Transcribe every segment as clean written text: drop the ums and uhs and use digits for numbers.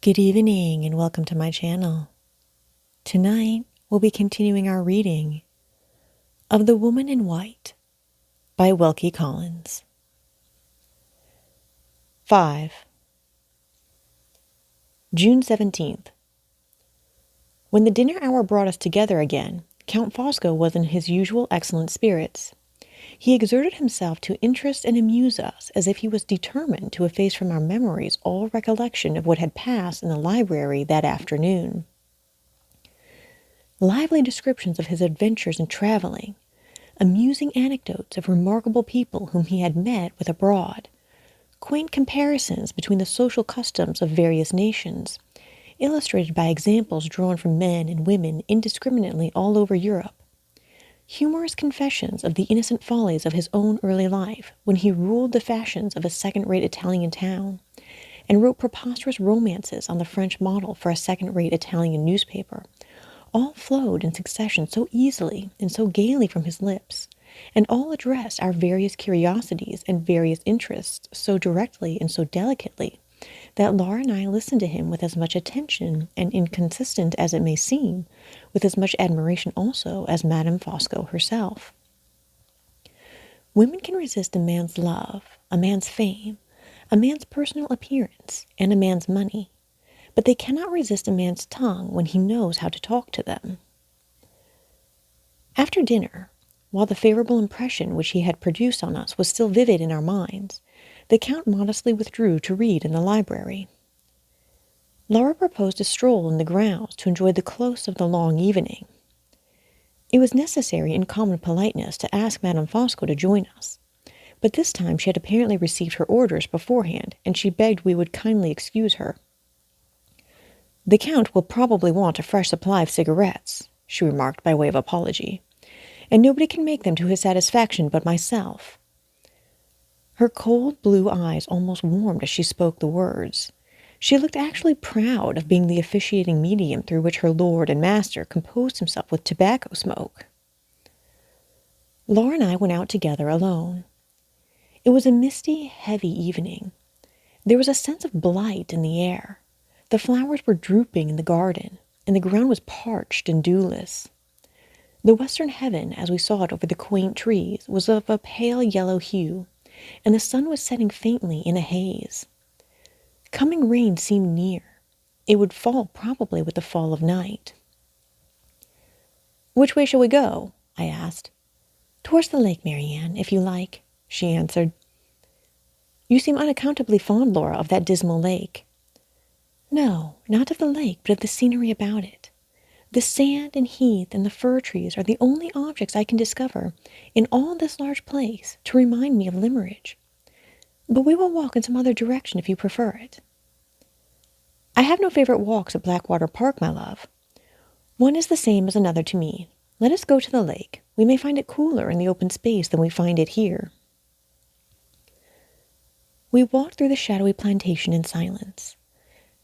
Good evening and welcome to my channel. Tonight we'll be continuing our reading of The Woman in White by Wilkie Collins. 5. June 17th. When the dinner hour brought us together again, Count Fosco was in his usual excellent spirits. He exerted himself to interest and amuse us as if he was determined to efface from our memories all recollection of what had passed in the library that afternoon. Lively descriptions of his adventures in traveling, amusing anecdotes of remarkable people whom he had met with abroad, quaint comparisons between the social customs of various nations, illustrated by examples drawn from men and women indiscriminately all over Europe, humorous confessions of the innocent follies of his own early life when he ruled the fashions of a second-rate Italian town, and wrote preposterous romances on the French model for a second-rate Italian newspaper, all flowed in succession so easily and so gaily from his lips, and all addressed our various curiosities and various interests so directly and so delicately, that Laura and I listened to him with as much attention, and, inconsistent as it may seem, with as much admiration also as Madame Fosco herself. Women can resist a man's love, a man's fame, a man's personal appearance, and a man's money, but they cannot resist a man's tongue when he knows how to talk to them. After dinner, while the favorable impression which he had produced on us was still vivid in our minds, the Count modestly withdrew to read in the library. Laura proposed a stroll in the grounds to enjoy the close of the long evening. It was necessary in common politeness to ask Madame Fosco to join us, but this time she had apparently received her orders beforehand, and she begged we would kindly excuse her. "The Count will probably want a fresh supply of cigarettes," she remarked by way of apology, "and nobody can make them to his satisfaction but myself." Her cold blue eyes almost warmed as she spoke the words. She looked actually proud of being the officiating medium through which her lord and master composed himself with tobacco smoke. Laura and I went out together alone. It was a misty, heavy evening. There was a sense of blight in the air. The flowers were drooping in the garden, and the ground was parched and dewless. The western heaven, as we saw it over the quaint trees, was of a pale yellow hue, and the sun was setting faintly in a haze. Coming rain seemed near. It would fall probably with the fall of night. "Which way shall we go?" I asked. "Towards the lake, Marian, if you like," she answered. "You seem unaccountably fond, Laura, of that dismal lake." "No, not of the lake, but of the scenery about it. The sand and heath and the fir trees are the only objects I can discover in all this large place to remind me of Limmeridge. But we will walk in some other direction if you prefer it." "I have no favorite walks at Blackwater Park, my love. One is the same as another to me. Let us go to the lake. We may find it cooler in the open space than we find it here." We walked through the shadowy plantation in silence.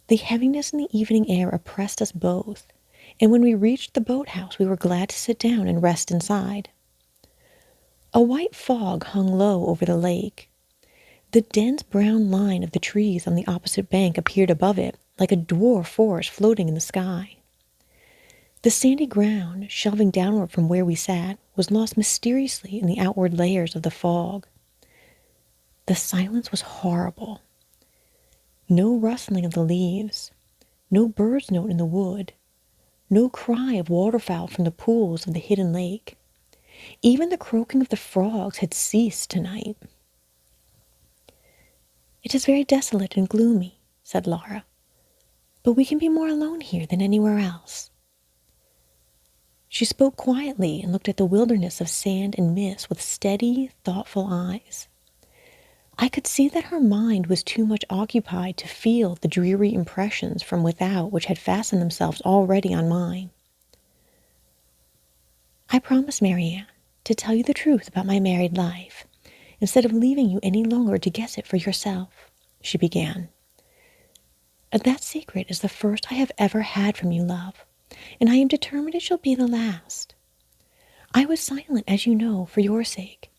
The heaviness in the evening air oppressed us both, and when we reached the boat-house we were glad to sit down and rest inside. A white fog hung low over the lake. The dense brown line of the trees on the opposite bank appeared above it, like a dwarf forest floating in the sky. The sandy ground, shelving downward from where we sat, was lost mysteriously in the outward layers of the fog. The silence was horrible. No rustling of the leaves, no bird's note in the wood, no cry of waterfowl from the pools of the hidden lake. Even the croaking of the frogs had ceased tonight. "It is very desolate and gloomy," said Laura, "but we can be more alone here than anywhere else." She spoke quietly and looked at the wilderness of sand and mist with steady, thoughtful eyes. I could see that her mind was too much occupied to feel the dreary impressions from without which had fastened themselves already on mine. "I promise, Marian, to tell you the truth about my married life, instead of leaving you any longer to guess it for yourself," she began. "That secret is the first I have ever had from you, love, and I am determined it shall be the last. I was silent, as you know, for your sake,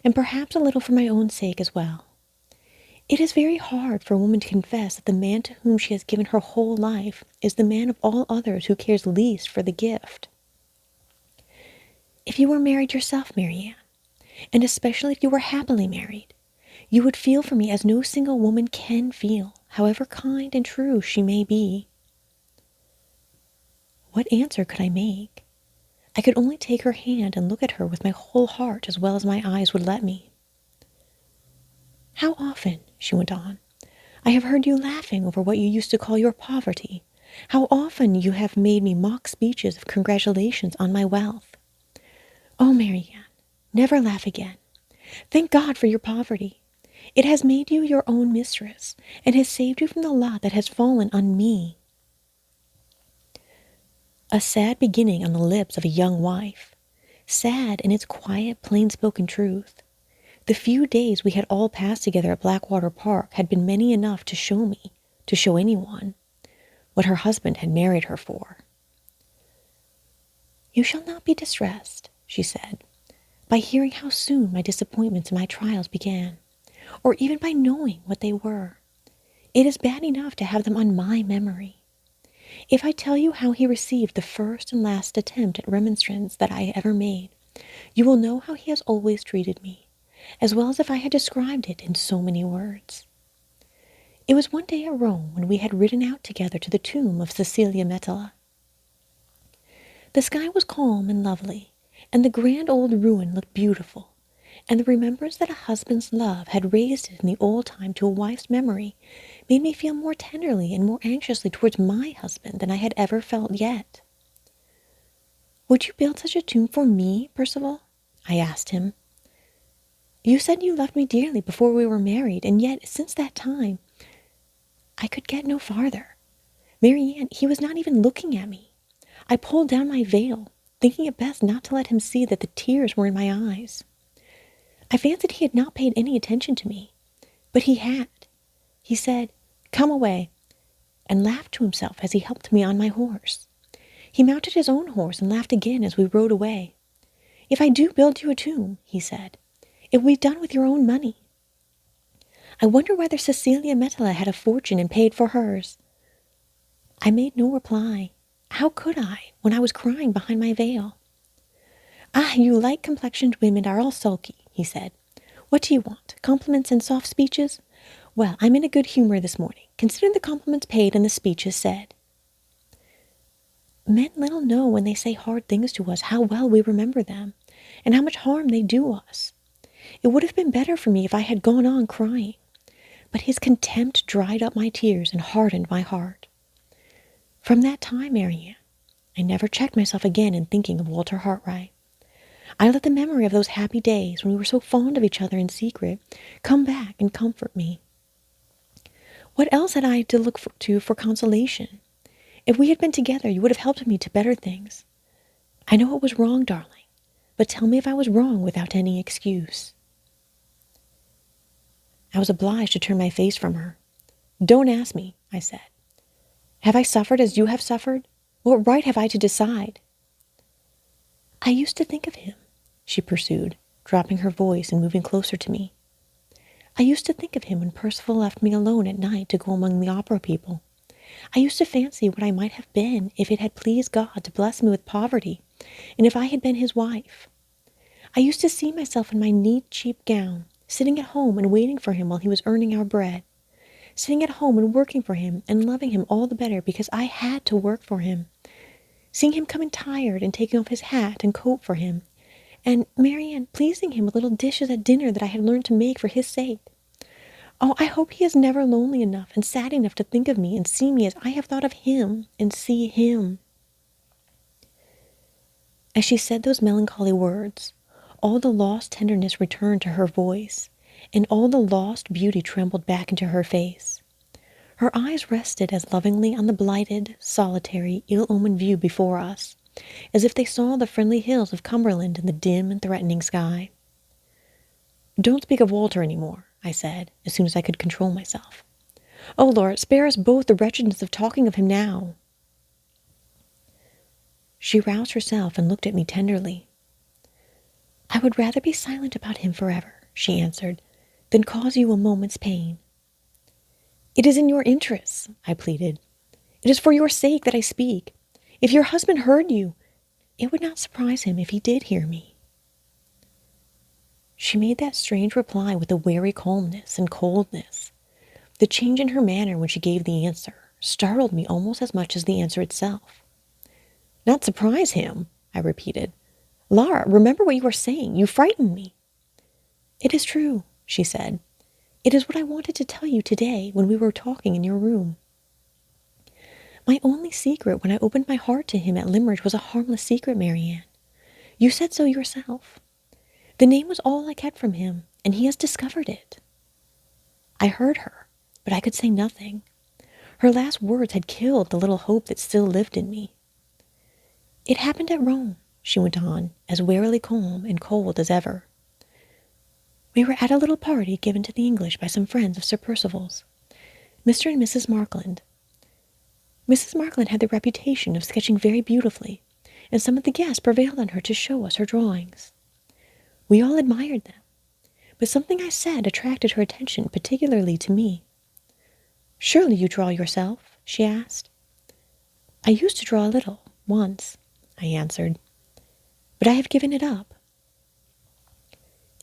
and perhaps a little for my own sake as well. It is very hard for a woman to confess that the man to whom she has given her whole life is the man of all others who cares least for the gift. If you were married yourself, Marian, and especially if you were happily married, you would feel for me as no single woman can feel, however kind and true she may be. What answer could I make? I could only take her hand and look at her with my whole heart as well as my eyes would let me. How often, she went on, I have heard you laughing over what you used to call your poverty. How often you have made me mock speeches of congratulations on my wealth. Oh, Marian, never laugh again. Thank God for your poverty. It has made you your own mistress, and has saved you from the lot that has fallen on me. A sad beginning on the lips of a young wife, sad in its quiet, plain-spoken truth. The few days we had all passed together at Blackwater Park had been many enough to show anyone, what her husband had married her for. You shall not be distressed, she said, by hearing how soon my disappointments and my trials began, or even by knowing what they were. It is bad enough to have them on my memory. If I tell you how he received the first and last attempt at remonstrance that I ever made, you will know how he has always treated me, as well as if I had described it in so many words. It was one day at Rome when we had ridden out together to the tomb of Cecilia Metella. The sky was calm and lovely, and the grand old ruin looked beautiful, and the remembrance that a husband's love had raised it in the old time to a wife's memory made me feel more tenderly and more anxiously towards my husband than I had ever felt yet. Would you build such a tomb for me, Percival? I asked him. You said you loved me dearly before we were married, and yet, since that time, I could get no farther. Marian, he was not even looking at me. I pulled down my veil, thinking it best not to let him see that the tears were in my eyes. I fancied he had not paid any attention to me, but he had. He said, "Come away," and laughed to himself as he helped me on my horse. He mounted his own horse and laughed again as we rode away. "If I do build you a tomb," he said, "it will be done with your own money." I wonder whether Cecilia Metella had a fortune and paid for hers. I made no reply. How could I, when I was crying behind my veil? "Ah, you light-complexioned women are all sulky," he said. "What do you want? Compliments and soft speeches? Well, I'm in a good humor this morning, considering the compliments paid and the speeches said." Men little know when they say hard things to us how well we remember them, and how much harm they do us. It would have been better for me if I had gone on crying, but his contempt dried up my tears and hardened my heart. From that time, Marian, I never checked myself again in thinking of Walter Hartright. I let the memory of those happy days when we were so fond of each other in secret come back and comfort me. What else had I to look to for consolation? If we had been together, you would have helped me to better things. I know it was wrong, darling, but tell me if I was wrong without any excuse. I was obliged to turn my face from her. "Don't ask me," I said. "Have I suffered as you have suffered? What right have I to decide?" "I used to think of him," she pursued, dropping her voice and moving closer to me. "I used to think of him when Percival left me alone at night to go among the opera people. I used to fancy what I might have been if it had pleased God to bless me with poverty, and if I had been his wife. I used to see myself in my neat, cheap gown, sitting at home and waiting for him while he was earning our bread, sitting at home and working for him and loving him all the better because I had to work for him, seeing him coming tired and taking off his hat and coat for him, and Marian pleasing him with little dishes at dinner that I had learned to make for his sake. Oh, I hope he is never lonely enough and sad enough to think of me and see me as I have thought of him and see him." As she said those melancholy words, all the lost tenderness returned to her voice, and all the lost beauty trembled back into her face. Her eyes rested as lovingly on the blighted, solitary, ill-omened view before us, as if they saw the friendly hills of Cumberland in the dim and threatening sky. "Don't speak of Walter any more," I said, as soon as I could control myself. "Oh, Lord, spare us both the wretchedness of talking of him now." She roused herself and looked at me tenderly. "I would rather be silent about him forever," she answered, "than cause you a moment's pain. It is in your interests, I pleaded. It is for your sake that I speak. If your husband heard you, it would not surprise him if he did hear me. She made that strange reply with a wary calmness and coldness. The change in her manner when she gave the answer startled me almost as much as the answer itself. Not surprise him, I repeated. Lara, remember what you were saying. You frightened me. It is true, she said. It is what I wanted to tell you today when we were talking in your room. My only secret when I opened my heart to him at Limerick was a harmless secret, Marian. You said so yourself. The name was all I kept from him, and he has discovered it. I heard her, but I could say nothing. Her last words had killed the little hope that still lived in me. It happened at Rome, she went on, as warily calm and cold as ever. We were at a little party given to the English by some friends of Sir Percival's, Mr. and Mrs. Markland. Mrs. Markland had the reputation of sketching very beautifully, and some of the guests prevailed on her to show us her drawings. We all admired them, but something I said attracted her attention particularly to me. Surely you draw yourself? She asked. I used to draw a little, once, I answered, but I have given it up.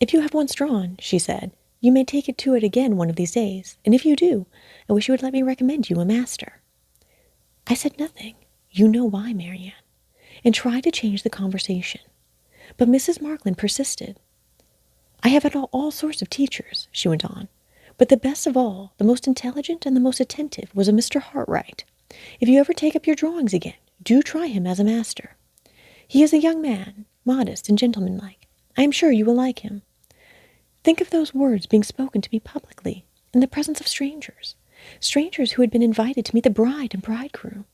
If you have once drawn, she said, you may take it to it again one of these days, and if you do, I wish you would let me recommend you a master. I said nothing, you know why, Marian, and tried to change the conversation, but Mrs. Markland persisted. I have had all sorts of teachers, she went on, but the best of all, the most intelligent and the most attentive, was a Mr. Hartright. If you ever take up your drawings again, do try him as a master. He is a young man, modest and gentlemanlike. I am sure you will like him. Think of those words being spoken to me publicly, in the presence of strangers who had been invited to meet the bride and bridegroom.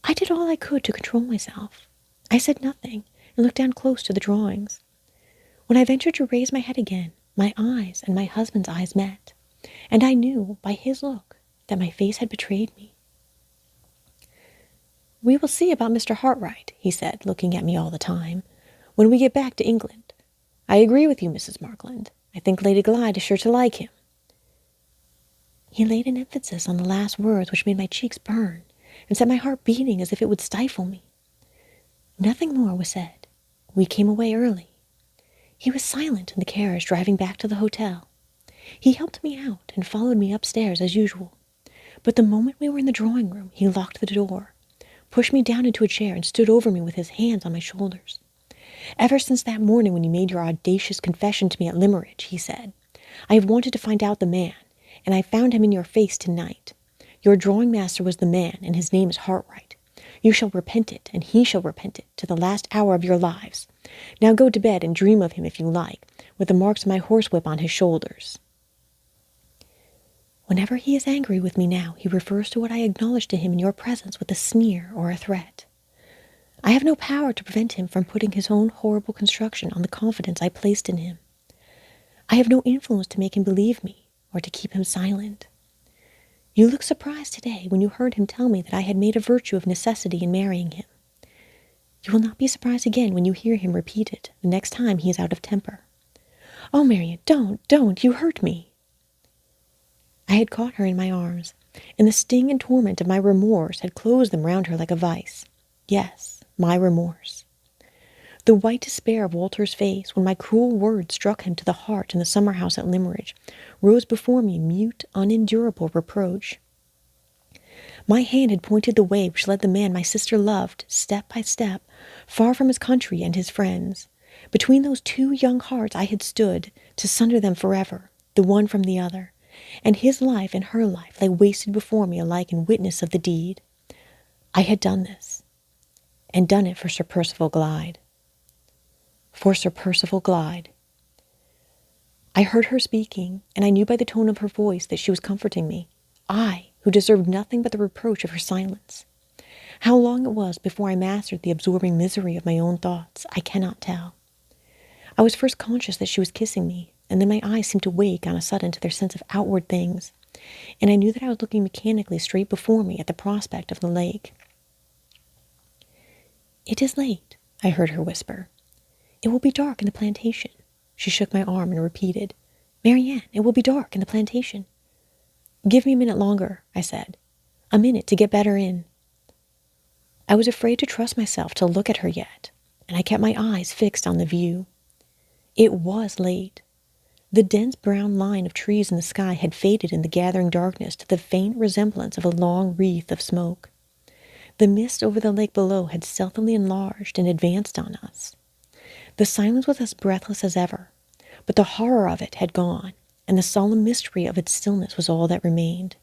I did all I could to control myself. I said nothing, and looked down close to the drawings. When I ventured to raise my head again, my eyes and my husband's eyes met, and I knew by his look that my face had betrayed me. We will see about Mr. Hartright, he said, looking at me all the time, when we get back to England. I agree with you, Mrs. Markland. I think Lady Glyde is sure to like him. He laid an emphasis on the last words which made my cheeks burn and set my heart beating as if it would stifle me. Nothing more was said. We came away early. He was silent in the carriage driving back to the hotel. He helped me out and followed me upstairs as usual. But the moment we were in the drawing room, he locked the door, pushed me down into a chair, and stood over me with his hands on my shoulders. Ever since that morning when you made your audacious confession to me at Limerick, he said, I have wanted to find out the man, and I found him in your face tonight. Your drawing master was the man, and his name is Hartright. You shall repent it, and he shall repent it, to the last hour of your lives. Now go to bed and dream of him if you like, with the marks of my horsewhip on his shoulders. Whenever he is angry with me now, he refers to what I acknowledged to him in your presence with a sneer or a threat. I have no power to prevent him from putting his own horrible construction on the confidence I placed in him. I have no influence to make him believe me or to keep him silent. You looked surprised today when you heard him tell me that I had made a virtue of necessity in marrying him. You will not be surprised again when you hear him repeat it the next time he is out of temper. Oh, Marian, don't, you hurt me. I had caught her in my arms, and the sting and torment of my remorse had closed them round her like a vice. Yes, my remorse. The white despair of Walter's face, when my cruel words struck him to the heart in the summer house at Limerick, rose before me mute, unendurable reproach. My hand had pointed the way which led the man my sister loved, step by step, far from his country and his friends. Between those two young hearts I had stood, to sunder them forever, the one from the other, and his life and her life lay wasted before me alike in witness of the deed. I had done this, and done it for Sir Percival Glyde. For Sir Percival Glyde. I heard her speaking, and I knew by the tone of her voice that she was comforting me, I, who deserved nothing but the reproach of her silence. How long it was before I mastered the absorbing misery of my own thoughts, I cannot tell. I was first conscious that she was kissing me, and then my eyes seemed to wake on a sudden to their sense of outward things, and I knew that I was looking mechanically straight before me at the prospect of the lake. It is late, I heard her whisper. It will be dark in the plantation. She shook my arm and repeated, Marian, it will be dark in the plantation. Give me a minute longer, I said. A minute to get better in. I was afraid to trust myself to look at her yet, and I kept my eyes fixed on the view. It was late. The dense brown line of trees in the sky had faded in the gathering darkness to the faint resemblance of a long wreath of smoke. The mist over the lake below had stealthily enlarged and advanced on us. The silence was as breathless as ever, but the horror of it had gone, and the solemn mystery of its stillness was all that remained.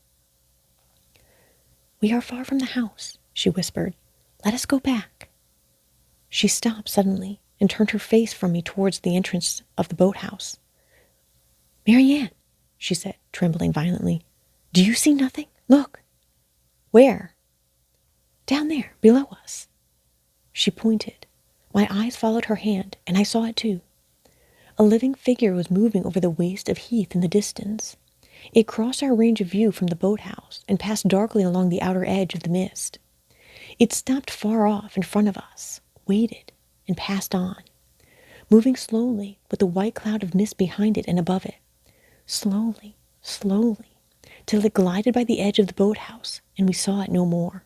"We are far from the house," she whispered. "Let us go back." She stopped suddenly and turned her face from me towards the entrance of the boathouse. "Marian," she said, trembling violently, "do you see nothing? Look." "Where?" "Down there, below us." She pointed. My eyes followed her hand, and I saw it too. A living figure was moving over the waste of heath in the distance. It crossed our range of view from the boathouse and passed darkly along the outer edge of the mist. It stopped far off in front of us, waited, and passed on, moving slowly with the white cloud of mist behind it and above it. Slowly, slowly, till it glided by the edge of the boathouse, and we saw it no more.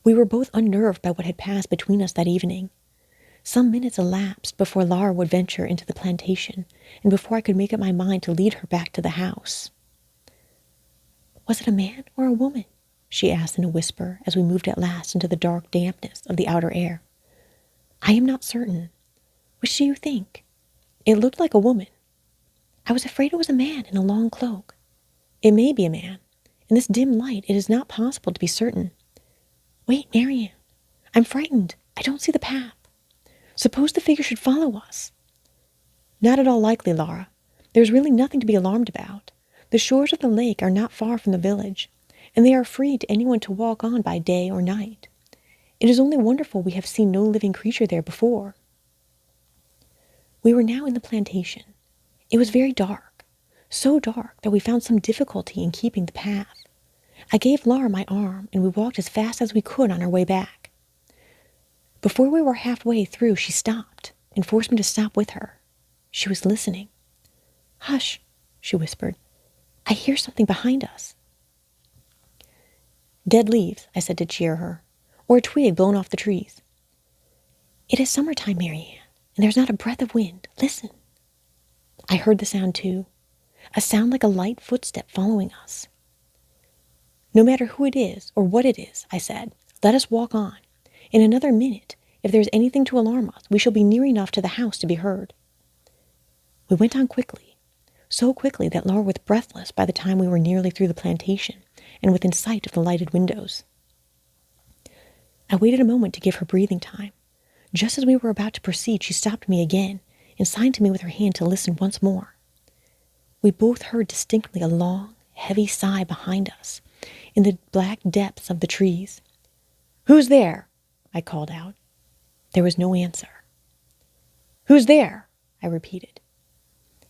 We were both unnerved by what had passed between us that evening. Some minutes elapsed before Lara would venture into the plantation, and before I could make up my mind to lead her back to the house. "Was it a man or a woman?" she asked in a whisper as we moved at last into the dark dampness of the outer air. "I am not certain. Which do you think? It looked like a woman. I was afraid it was a man in a long cloak. It may be a man. In this dim light it is not possible to be certain. Wait, Marian. I'm frightened. I don't see the path. Suppose the figure should follow us." "Not at all likely, Lara. There is really nothing to be alarmed about. The shores of the lake are not far from the village, and they are free to anyone to walk on by day or night. It is only wonderful we have seen no living creature there before." We were now in the plantation. It was very dark, so dark that we found some difficulty in keeping the path. I gave Lara my arm, and we walked as fast as we could on our way back. Before we were halfway through, she stopped and forced me to stop with her. She was listening. "Hush," she whispered. "I hear something behind us." "Dead leaves," I said to cheer her, "or a twig blown off the trees." "It is summertime, Marian, and there's not a breath of wind. Listen." I heard the sound too, a sound like a light footstep following us. "No matter who it is or what it is," I said, "let us walk on. In another minute, if there is anything to alarm us, we shall be near enough to the house to be heard." We went on quickly, so quickly that Lara was breathless by the time we were nearly through the plantation and within sight of the lighted windows. I waited a moment to give her breathing time. Just as we were about to proceed, she stopped me again and signed to me with her hand to listen once more. We both heard distinctly a long, heavy sigh behind us in the black depths of the trees. "Who's there?" I called out. There was no answer. "Who's there?" I repeated.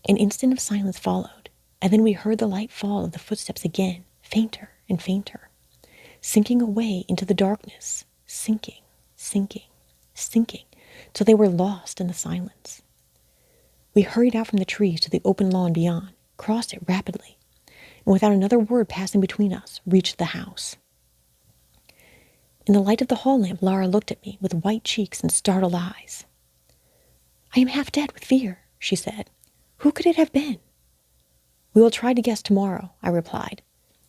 An instant of silence followed, and then we heard the light fall of the footsteps again, fainter and fainter, sinking away into the darkness, sinking, sinking, sinking, till they were lost in the silence. We hurried out from the trees to the open lawn beyond, crossed it rapidly, and without another word passing between us, reached the house. In the light of the hall lamp, Lara looked at me with white cheeks and startled eyes. "I am half dead with fear," she said. "Who could it have been?" "We will try to guess tomorrow," I replied.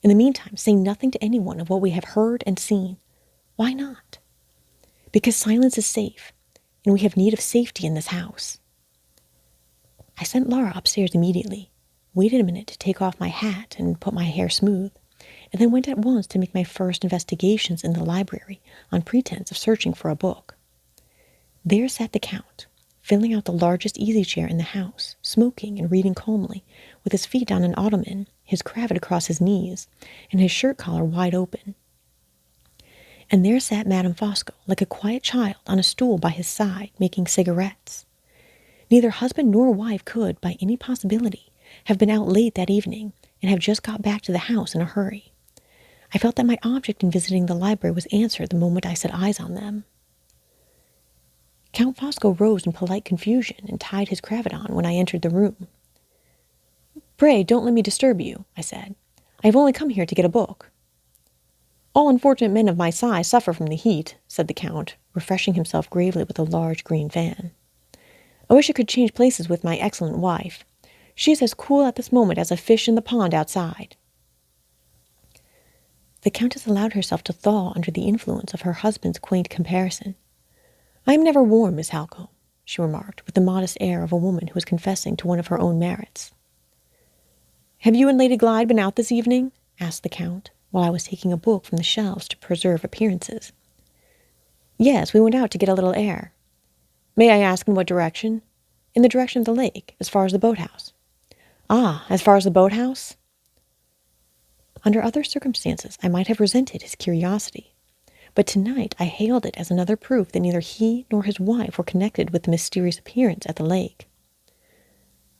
"In the meantime, say nothing to anyone of what we have heard and seen." "Why not?" "Because silence is safe, and we have need of safety in this house." I sent Lara upstairs immediately, waited a minute to take off my hat and put my hair smooth, and then went at once to make my first investigations in the library on pretense of searching for a book. There sat the Count, filling out the largest easy-chair in the house, smoking and reading calmly, with his feet on an ottoman, his cravat across his knees, and his shirt collar wide open. And there sat Madame Fosco, like a quiet child, on a stool by his side, making cigarettes. Neither husband nor wife could, by any possibility, have been out late that evening, and have just got back to the house in a hurry. I felt that my object in visiting the library was answered the moment I set eyes on them. Count Fosco rose in polite confusion and tied his cravat on when I entered the room. Pray don't let me disturb you, I said. I have only come here to get a book. All unfortunate men of my size suffer from the heat, said the Count, refreshing himself gravely with a large green fan. I wish I could change places with my excellent wife. She is as cool at this moment as a fish in the pond outside. The Countess allowed herself to thaw under the influence of her husband's quaint comparison. I am never warm, Miss Halcombe, she remarked, with the modest air of a woman who is confessing to one of her own merits. Have you and Lady Glyde been out this evening? Asked the Count, while I was taking a book from the shelves to preserve appearances. Yes, we went out to get a little air. May I ask in what direction? In the direction of the lake, as far as the boathouse. Ah, as far as the boathouse? Under other circumstances, I might have resented his curiosity, but tonight I hailed it as another proof that neither he nor his wife were connected with the mysterious appearance at the lake.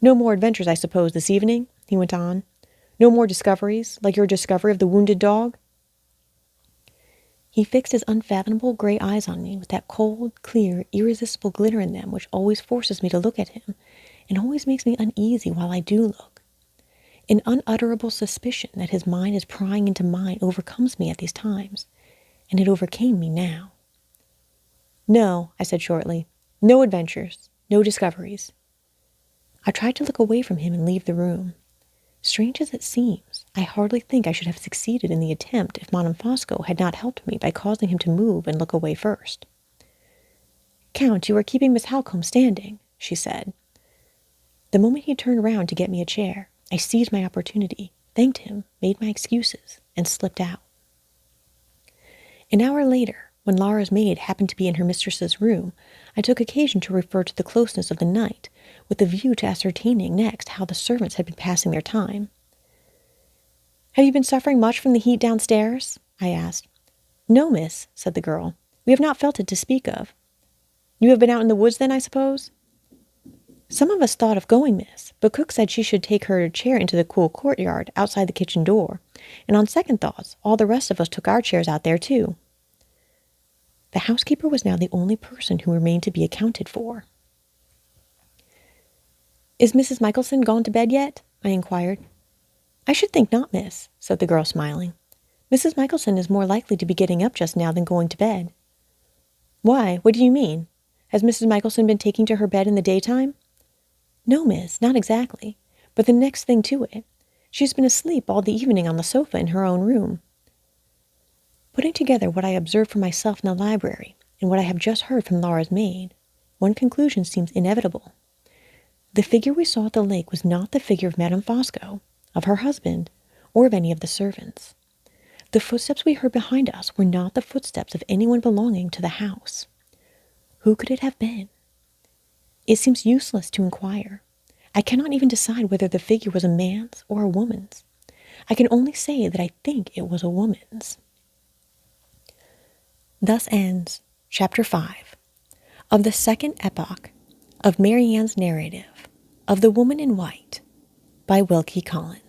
No more adventures, I suppose, this evening? He went on. No more discoveries, like your discovery of the wounded dog? He fixed his unfathomable gray eyes on me with that cold, clear, irresistible glitter in them which always forces me to look at him, and always makes me uneasy while I do look. An unutterable suspicion that his mind is prying into mine overcomes me at these times, and it overcame me now. No, I said shortly. No adventures, no discoveries. I tried to look away from him and leave the room. Strange as it seems, I hardly think I should have succeeded in the attempt if Madame Fosco had not helped me by causing him to move and look away first. Count, you are keeping Miss Halcombe standing, she said. The moment he turned round to get me a chair, I seized my opportunity, thanked him, made my excuses, and slipped out. An hour later, when Laura's maid happened to be in her mistress's room, I took occasion to refer to the closeness of the night, with a view to ascertaining next how the servants had been passing their time. Have you been suffering much from the heat downstairs? I asked. No, miss, said the girl. We have not felt it to speak of. You have been out in the woods then, I suppose? Some of us thought of going, miss, but cook said she should take her chair into the cool courtyard outside the kitchen door, and on second thoughts, all the rest of us took our chairs out there, too. The housekeeper was now the only person who remained to be accounted for. Is Mrs. Michelson gone to bed yet? I inquired. I should think not, miss, said the girl, smiling. Mrs. Michelson is more likely to be getting up just now than going to bed. Why, what do you mean? Has Mrs. Michelson been taking to her bed in the daytime? No, miss, not exactly, but the next thing to it. She has been asleep all the evening on the sofa in her own room. Putting together what I observed for myself in the library and what I have just heard from Laura's maid, one conclusion seems inevitable. The figure we saw at the lake was not the figure of Madame Fosco, of her husband, or of any of the servants. The footsteps we heard behind us were not the footsteps of anyone belonging to the house. Who could it have been? It seems useless to inquire. I cannot even decide whether the figure was a man's or a woman's. I can only say that I think it was a woman's. Thus ends Chapter 5 of the second epoch of Marian's narrative of The Woman in White by Wilkie Collins.